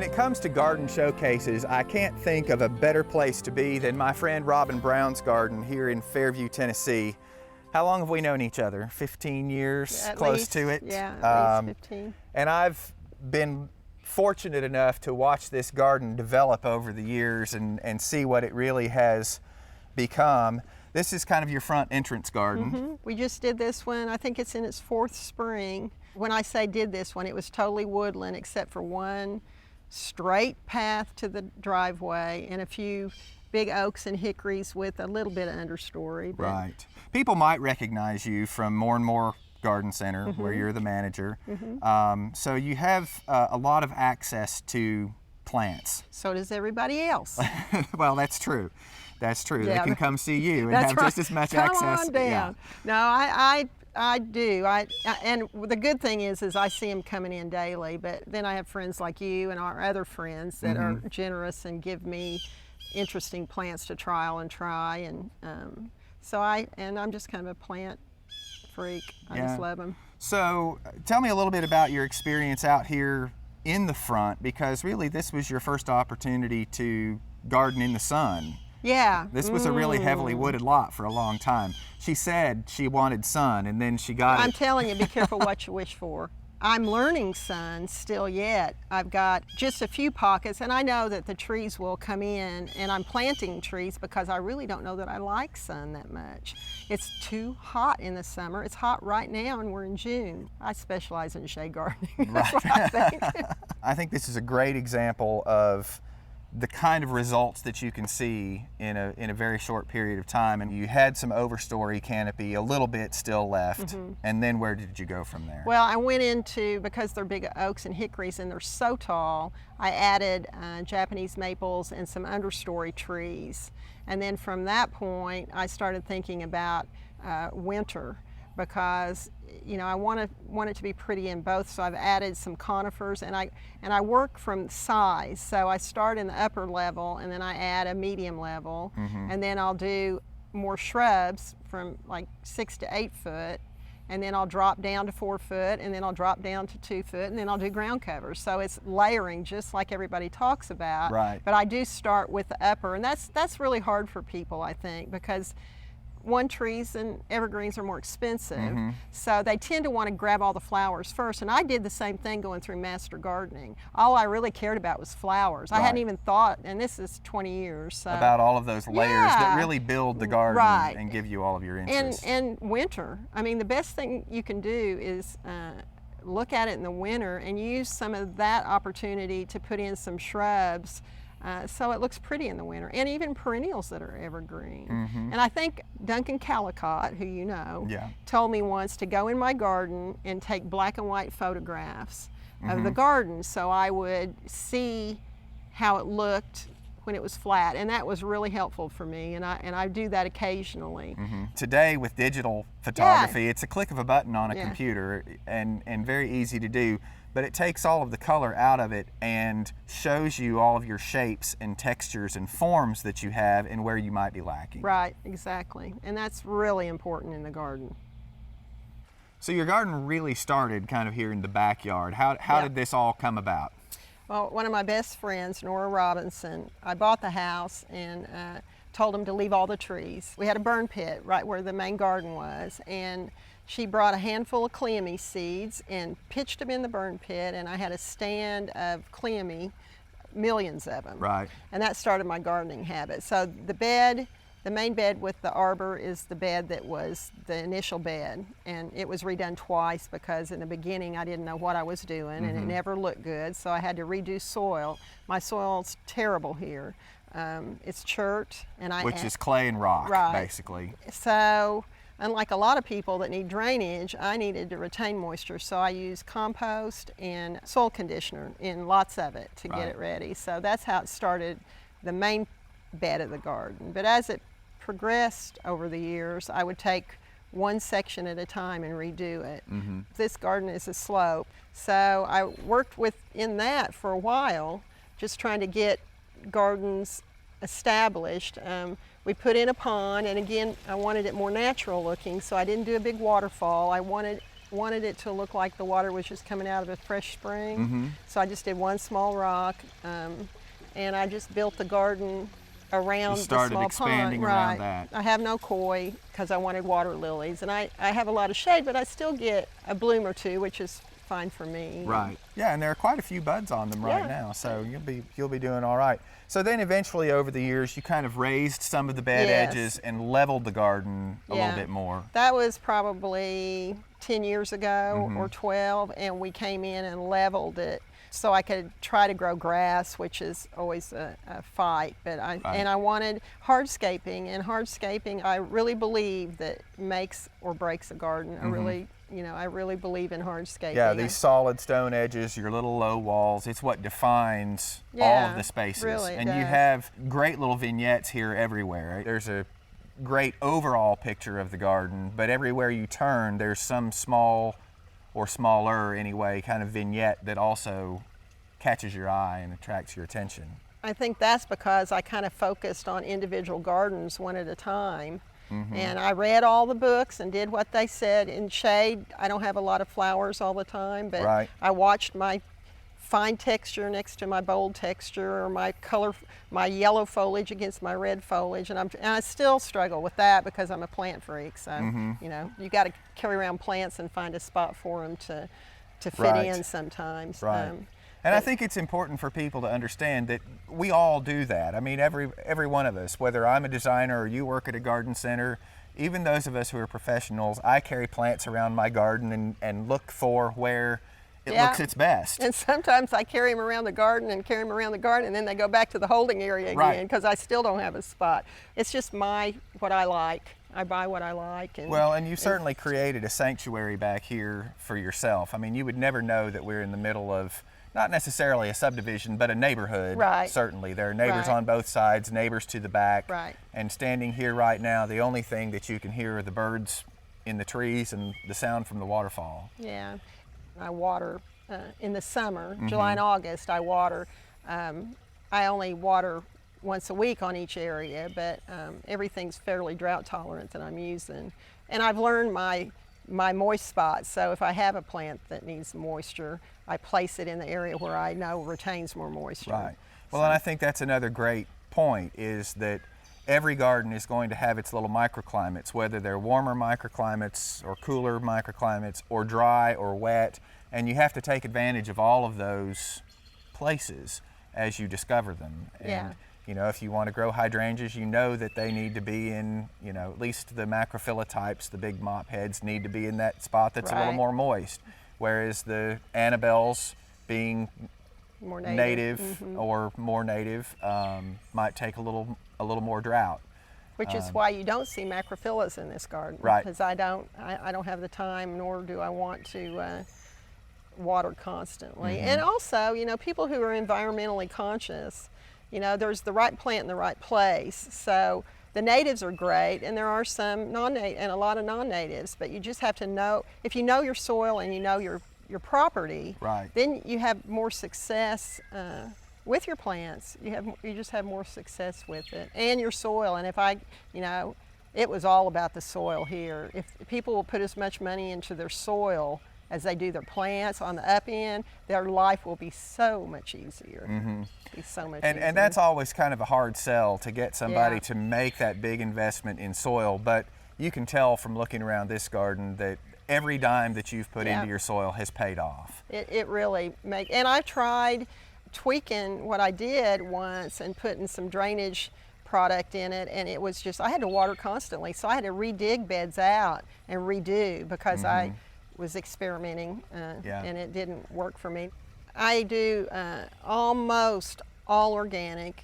it comes to garden showcases, I can't think of a better place to be than my friend Robyn Brown's garden here in Fairview, Tennessee. How long have we known each other? 15 years, At close least, to it. Yeah, at least 15. And I've been fortunate enough to watch this garden develop over the years and see what it really has become. This is kind of your front entrance garden. We just did this one. I think it's in its 4th spring. When I say did this one, it was totally woodland except for one straight path to the driveway and a few big oaks and hickories with a little bit of understory. Right. People might recognize you from More and More Garden Center, where you're the manager. So you have a lot of access to plants. So does everybody else. Well, that's true. That's true. Yeah. They can come see you and That's have right. just as much Come access. on down. No, I do. And the good thing is I see them coming in daily, but then I have friends like you and our other friends that are generous and give me interesting plants to trial and try. And I'm just kind of a plant freak. I just love them. So tell me a little bit about your experience out here in the front, because really this was your first opportunity to garden in the sun. Yeah. This was a really heavily wooded lot for a long time. She said she wanted sun, and then she got I'm it. telling you, be careful what you wish for. I'm learning sun still yet. I've got just a few pockets, and I know that the trees will come in, and I'm planting trees because I really don't know that I like sun that much. It's too hot in the summer. It's hot right now, and we're in June. I specialize in shade gardening. That's what I think. I think this is a great example of the kind of results that you can see in a very short period of time. And you had some overstory canopy, a little bit still left, and then where did you go from there? Well, I went into, because they're big oaks and hickories and they're so tall, I added Japanese maples and some understory trees. And then from that point, I started thinking about winter, because I want it to be pretty in both, so I've added some conifers, and I work from size. So I start in the upper level, and then I add a medium level, and then I'll do more shrubs from like 6 to 8 foot, and then I'll drop down to 4 foot, and then I'll drop down to 2 foot, and then I'll do ground covers. So it's layering, just like everybody talks about. Right. But I do start with the upper, and that's really hard for people, I think, because trees and evergreens are more expensive, so they tend to want to grab all the flowers first. And I did the same thing going through master gardening. All I really cared about was flowers. I hadn't even thought, and this is 20 years. So. About all of those layers that really build the garden and give you all of your interests. And winter. I mean, the best thing you can do is look at it in the winter and use some of that opportunity to put in some shrubs. So it looks pretty in the winter, and even perennials that are evergreen. And I think Duncan Callicott, who you know, told me once to go in my garden and take black and white photographs of the garden, so I would see how it looked when it was flat, and that was really helpful for me, and I do that occasionally. Today with digital photography, it's a click of a button on a computer, and very easy to do. But it takes all of the color out of it and shows you all of your shapes and textures and forms that you have and where you might be lacking. Right, exactly. And that's really important in the garden. So your garden really started kind of here in the backyard. How did this all come about? Well, one of my best friends, Nora Robinson, I bought the house and told him to leave all the trees. We had a burn pit right where the main garden was, and she brought a handful of cleome seeds and pitched them in the burn pit, and I had a stand of cleome, millions of them. Right. And that started my gardening habit. So the main bed with the arbor is the bed that was the initial bed, and it was redone twice because in the beginning I didn't know what I was doing, and it never looked good, so I had to redo soil. My soil's terrible here. It's chert, and which is clay and rock, basically. So unlike a lot of people that need drainage, I needed to retain moisture, so I use compost and soil conditioner in lots of it to get it ready. So that's how it started, the main bed of the garden. But as it progressed over the years, I would take one section at a time and redo it. This garden is a slope, so I worked within that for a while, just trying to get gardens established. We put in a pond, and again, I wanted it more natural looking, so I didn't do a big waterfall. I wanted wanted it to look like the water was just coming out of a fresh spring. Mm-hmm. So I just did one small rock, and I just built the garden around You started the small expanding pond. around Right. that. I have no koi because I wanted water lilies, and I have a lot of shade, but I still get a bloom or two, which is fine for me. Right. Yeah, and there are quite a few buds on them right now, so you'll be doing all right. So then eventually over the years you kind of raised some of the bed Yes. edges and leveled the garden a little bit more. That was probably 10 years ago Mm-hmm. or 12, and we came in and leveled it so I could try to grow grass, which is always a fight. But I wanted hardscaping, and hardscaping I really believe that makes or breaks a garden. I really believe in hardscaping. Yeah, these solid stone edges, your little low walls, it's what defines all of the spaces. Really and you does. have great little vignettes here everywhere. There's a great overall picture of the garden, but everywhere you turn, there's some small or smaller anyway kind of vignette that also catches your eye and attracts your attention. I think that's because I kind of focused on individual gardens one at a time. Mm-hmm. And I read all the books and did what they said. In shade, I don't have a lot of flowers all the time, but Right. I watched my fine texture next to my bold texture, or my color, my yellow foliage against my red foliage, and I still struggle with that because I'm a plant freak. So you got to carry around plants and find a spot for them to fit Right. in sometimes. Right. And I think it's important for people to understand that we all do that. I mean, every one of us, whether I'm a designer or you work at a garden center, even those of us who are professionals, I carry plants around my garden and look for where it looks its best. And sometimes I carry them around the garden and then they go back to the holding area again because I still don't have a spot. It's just what I like. I buy what I like. And you certainly created a sanctuary back here for yourself. I mean, you would never know that we're in the middle of not necessarily a subdivision, but a neighborhood. Right. Certainly. There are neighbors Right. on both sides, neighbors to the back. Right. And standing here right now, the only thing that you can hear are the birds in the trees and the sound from the waterfall. Yeah. I water in the summer, July and August, I water. I only water once a week on each area, but everything's fairly drought tolerant that I'm using. And I've learned my moist spots, so if I have a plant that needs moisture, I place it in the area where I know retains more moisture. Right. Well, and I think that's another great point, is that every garden is going to have its little microclimates, whether they're warmer microclimates or cooler microclimates or dry or wet, and you have to take advantage of all of those places as you discover them. And, if you want to grow hydrangeas, you know that they need to be in, at least the macrophylla types, the big mop heads, need to be in that spot that's a little more moist, whereas the Annabelles, being more native or more native, might take a little more drought. Which is why you don't see macrophyllas in this garden. Right. Because I don't have the time, nor do I want to water constantly. And also, people who are environmentally conscious, there's the right plant in the right place. So the natives are great, and there are some non-native and a lot of non-natives, but you just have to know, if you know your soil and you know your property, Right. then you have more success with your plants. You just have more success with it and your soil. And if it was all about the soil here. If people will put as much money into their soil as they do their plants on the up end, their life will be so much easier. Be so much easier. And that's always kind of a hard sell, to get somebody to make that big investment in soil, but you can tell from looking around this garden that every dime that you've put into your soil has paid off. It really and I've tried tweaking what I did once and putting some drainage product in it, and it was just, I had to water constantly, so I had to redig beds out and redo because I was experimenting and it didn't work for me. I do almost all organic.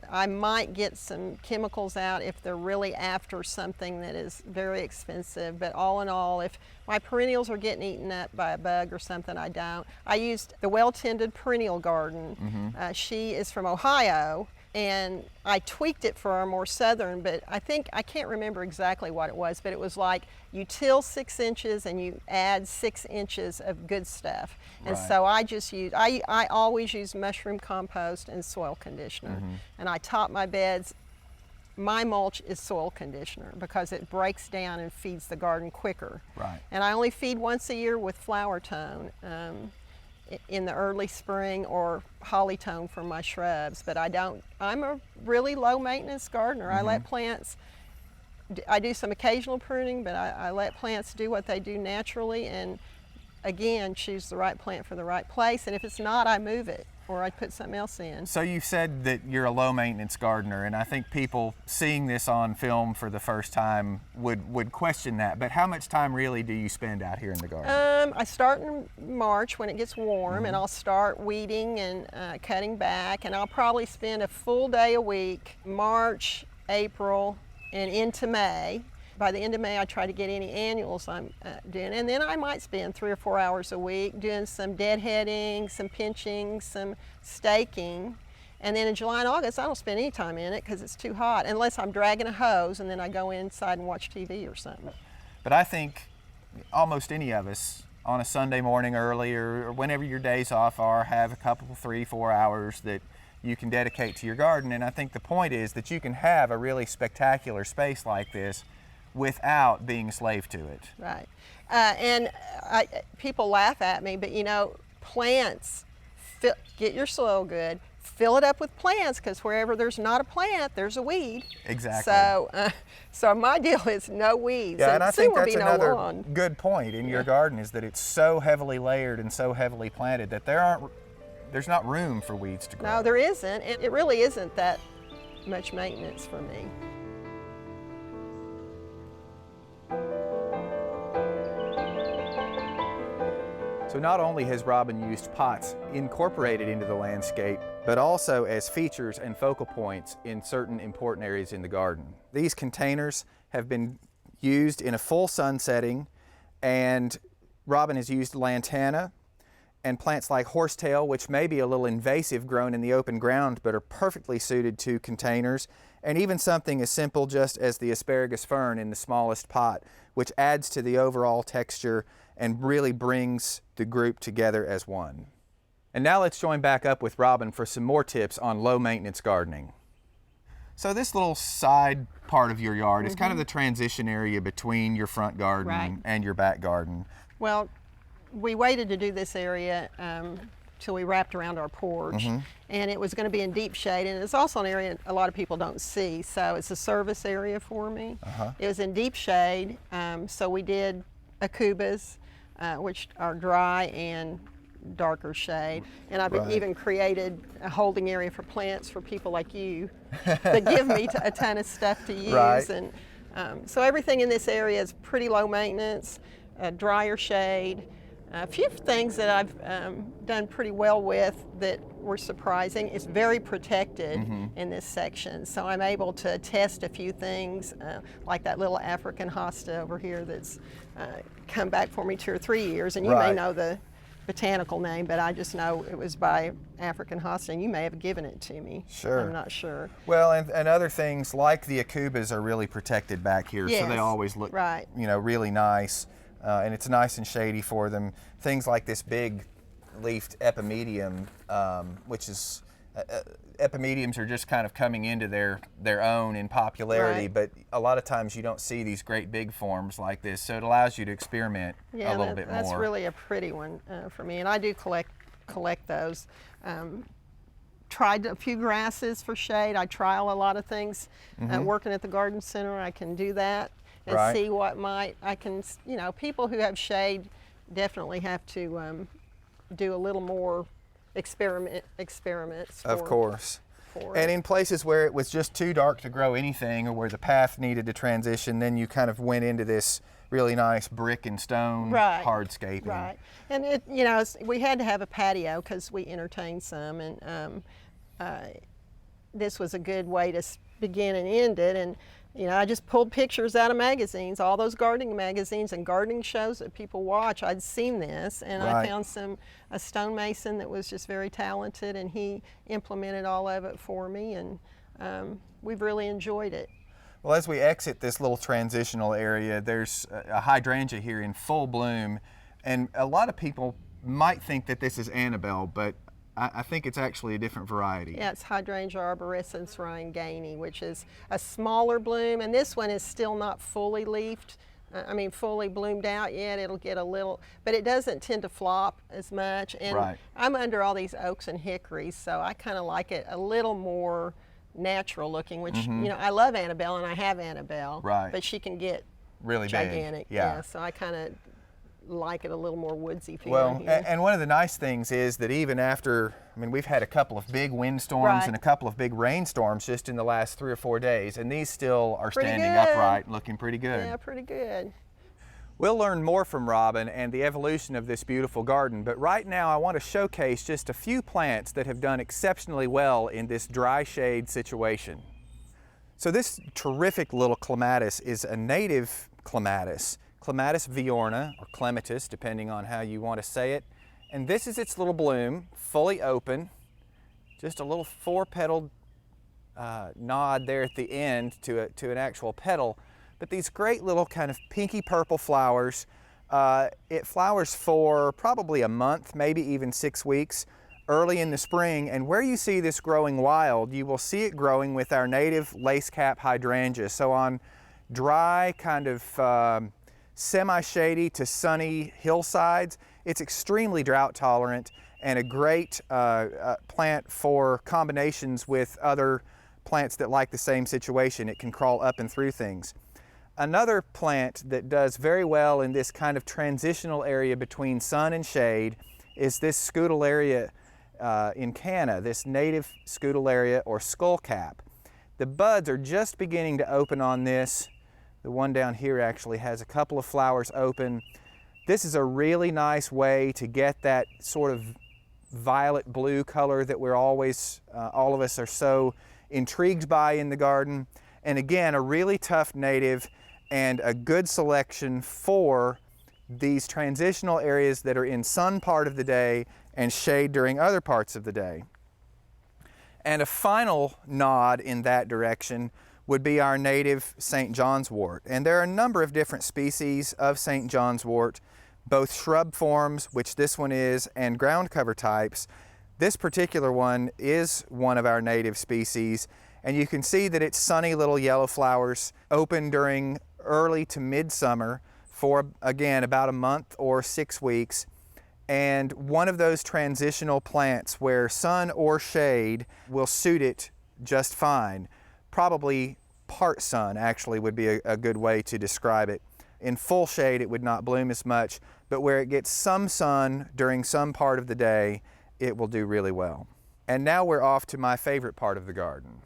I might get some chemicals out if they're really after something that is very expensive, but all in all, if my perennials are getting eaten up by a bug or something, I don't. I used the Well Tended Perennial Garden. She is from Ohio, and I tweaked it for a more southern, but I can't remember exactly what it was, but it was like you till 6 inches and you add 6 inches of good stuff. And so I just I always use mushroom compost and soil conditioner. And I top my beds my mulch is soil conditioner because it breaks down and feeds the garden quicker. Right. And I only feed once a year with flower tone in the early spring, or holly tone for my shrubs. But I'm a really low maintenance gardener. I let plants, I do some occasional pruning, but I let plants do what they do naturally, and again, choose the right plant for the right place. And if it's not, I move it, or I put something else in. So you said that you're a low maintenance gardener, and I think people seeing this on film for the first time would question that, but how much time really do you spend out here in the garden? I start in March when it gets warm, and I'll start weeding and cutting back, and I'll probably spend a full day a week, March, April, and into May. By the end of May, I try to get any annuals I'm doing, and then I might spend 3 or 4 hours a week doing some deadheading, some pinching, some staking. And then in July and August, I don't spend any time in it because it's too hot, unless I'm dragging a hose, and then I go inside and watch TV or something. But I think almost any of us on a Sunday morning early, or whenever your days off are, have a couple, 3, 4 hours that you can dedicate to your garden. And I think the point is that you can have a really spectacular space like this without being a slave to it. Right. People laugh at me, but you know, plants, get your soil good, fill it up with plants, because wherever there's not a plant, there's a weed. Exactly. So my deal is no weeds. Yeah, and I think that's another lawn. good point in your garden, is that it's so heavily layered and so heavily planted that there's not room for weeds to grow. No, there isn't. It really isn't that much maintenance for me. So not only has Robyn used pots incorporated into the landscape, but also as features and focal points in certain important areas in the garden. These containers have been used in a full sun setting, and Robyn has used lantana and plants like horsetail, which may be a little invasive grown in the open ground, but are perfectly suited to containers, and even something as simple just as the asparagus fern in the smallest pot, which adds to the overall texture and really brings the group together as one. And now let's join back up with Robyn for some more tips on low maintenance gardening. So this little side part of your yard is kind of the transition area between your front garden and your back garden. Well, we waited to do this area till we wrapped around our porch, and it was going to be in deep shade, and it's also an area a lot of people don't see, so it's a service area for me. It was in deep shade, so we did acubas, which are dry and darker shade, and I've even created a holding area for plants for people like you that give me a ton of stuff to use. And so everything in this area is pretty low maintenance, drier shade. A few things that I've done pretty well with that were surprising. It's very protected in this section, so I'm able to test a few things, like that little African hosta over here that's come back for me 2 or 3 years, and you may know the botanical name, but I just know it was by African hosta, and you may have given it to me. Sure. I'm not sure. Well, and other things like the acubas are really protected back here, so they always look really nice. And it's nice and shady for them. Things like this big leafed epimedium, which is, epimediums are just kind of coming into their own in popularity, but a lot of times you don't see these great big forms like this, so it allows you to experiment a little bit more. That's really a pretty one for me, and I do collect those. Tried a few grasses for shade. I trial a lot of things. Working at the garden center, I can do that and see what people who have shade definitely have to do a little more experiments. Of course. And in places where it was just too dark to grow anything, or where the path needed to transition, then you kind of went into this really nice brick and stone hardscaping. Right. And we had to have a patio because we entertained some, and this was a good way to begin and end it. And I just pulled pictures out of magazines, all those gardening magazines and gardening shows that people watch. I'd seen this, and I found a stonemason that was just very talented, and he implemented all of it for me, and we've really enjoyed it. Well, as we exit this little transitional area, there's a hydrangea here in full bloom, and a lot of people might think that this is Annabelle, but I think it's actually a different variety. Yeah, it's Hydrangea arborescens Rheingani, which is a smaller bloom, and this one is still not fully leafed. Fully bloomed out yet. It'll get a little, but it doesn't tend to flop as much. And right. I'm under all these oaks and hickories, so I kind of like it a little more natural looking, which, you know, I love Annabelle and I have Annabelle, right. but she can get really gigantic. Big. Yeah. So I kind of like it a little more woodsy feeling. Well, here. And one of the nice things is that even after, we've had a couple of big windstorms right. and a couple of big rainstorms just in the last 3 or 4 days, and these still are pretty standing good. upright, looking pretty good. Yeah, pretty good. We'll learn more from Robyn and the evolution of this beautiful garden, but right now I want to showcase just a few plants that have done exceptionally well in this dry shade situation. So this terrific little clematis is a native clematis. Clematis viorna, or clematis, depending on how you want to say it. And this is its little bloom, fully open. Just a little 4-petaled nod there at the end to an actual petal. But these great little kind of pinky purple flowers. It flowers for probably a month, maybe even 6 weeks, early in the spring. And where you see this growing wild, you will see it growing with our native lace cap hydrangea. So on dry, kind of semi-shady to sunny hillsides, it's extremely drought tolerant and a great plant for combinations with other plants that like the same situation. It can crawl up and through things. Another plant that does very well in this kind of transitional area between sun and shade is this Scutellaria incana, this native Scutellaria or skullcap. The buds are just beginning to open on this. The one down here actually has a couple of flowers open. This is a really nice way to get that sort of violet blue color that we're always, all of us are so intrigued by in the garden. And again, a really tough native and a good selection for these transitional areas that are in sun part of the day and shade during other parts of the day. And a final nod in that direction would be our native St. John's wort. And there are a number of different species of St. John's wort, both shrub forms, which this one is, and ground cover types. This particular one is one of our native species, and you can see that its sunny little yellow flowers open during early to midsummer for, again, about a month or 6 weeks. And one of those transitional plants where sun or shade will suit it just fine. Probably part sun actually would be a good way to describe it. In full shade it would not bloom as much, but where it gets some sun during some part of the day, it will do really well. And now we're off to my favorite part of the garden.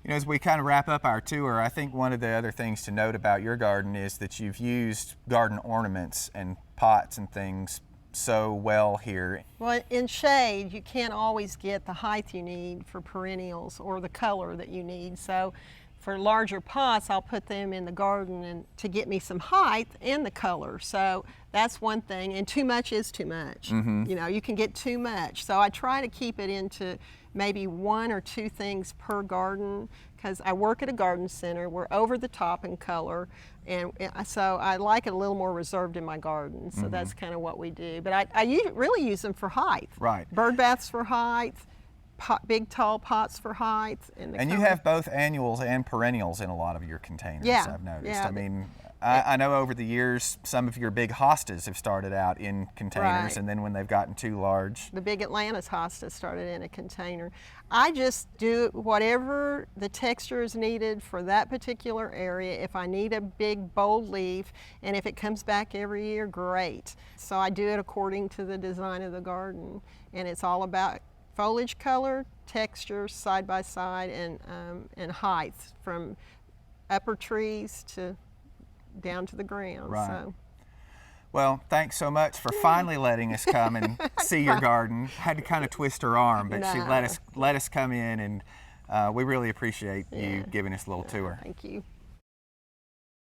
You know, as we kind of wrap up our tour, I think one of the other things to note about your garden is that you've used garden ornaments and pots and things so well here. Well, in shade, you can't always get the height you need for perennials or the color that you need. So for larger pots, I'll put them in the garden and to get me some height and the color. So that's one thing, and too much is too much. You know, you can get too much. So I try to keep it into maybe 1 or 2 things per garden, because I work at a garden center. We're over the top in color, and so I like it a little more reserved in my garden. So that's kind of what we do. But I really use them for height. Right. Bird baths for height, big tall pots for height. And you have both annuals and perennials in a lot of your containers, yeah. I've noticed. Yeah. I mean, I know over the years some of your big hostas have started out in containers, Right. and then when they've gotten too large. The big Atlantis hosta started in a container. I just do whatever the texture is needed for that particular area. If I need a big bold leaf, and if it comes back every year, great. So I do it according to the design of the garden, and it's all about foliage color, texture, side by side, and height from upper trees to down to the ground. Right. So. Well, thanks so much for finally letting us come and see your garden. Had to kind of twist her arm, but she let us come in, and we really appreciate you giving us a little tour. Thank you.